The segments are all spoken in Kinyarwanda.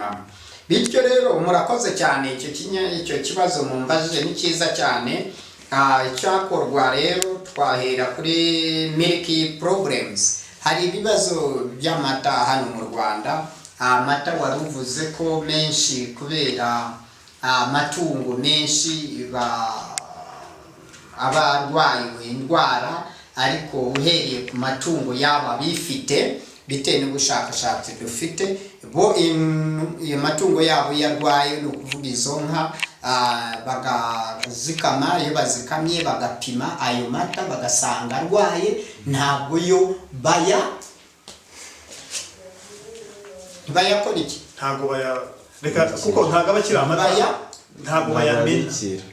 mama. Bityo rero murakoze cyane icyo kibazo mumbajije ni cyiza cyane. Icyakorwa rero twahera kuri milk problems. Hari ibibazo by'amata hano mu Rwanda. Amata waruvuze ko menshi kubera amatungo menshi abarwaye indwara, ariko uhereye ku matungo yaba bifite bitewe n'ubushakashatsi dufite bo iyo matungo yabo yarwaye, no kuvuga izo nka bagazikama, iyo bazikamye bagapima ayo mata bagasanga arwaye, ntabwo yo bayakora iki, ntabwo reka kuko ntabwo abakira amata ntabwo bayamenyera.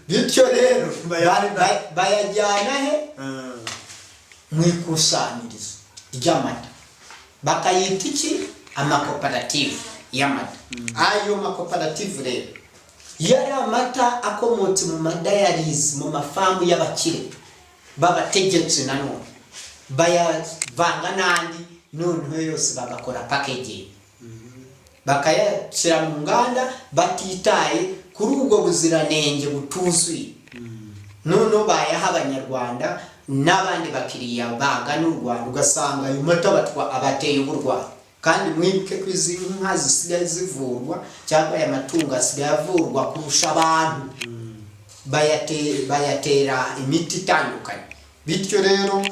Bityo rero bayajyana he mu ikusanyirizo ry'amata, bakayita iki, amakoperative y'amata. Ayo makoperative rero yari amata akomotse mu madayarizi, mu mafamu y'abakire babategetse, nanone bayavanga n'andi, noneho yose bagakora packaging, bakayashyira mu nganda batitaye kuri ubwo buziranenge butuzuye. Noneho bayaha abanyarwanda n'abandi bakiriya bagana u Rwanda, ugasanga ayo mata abateye uburwayi. Kandi mwibuke ko izi nka zisigaye zivurwa, cyangwa aya matungo asigaye avurwa kurusha abantu, bayatera imiti itandukanye. Bityo rero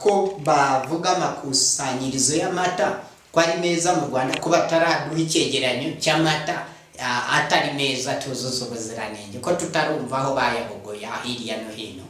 ko bavuga amakusanyirizo y'amata ko ari meza mu Rwanda, ko bataraduha icyegeranyo cy'amata atari meza tuzuza ubuziranenge, ko tutarumva aho bayabogoya hirya no hino.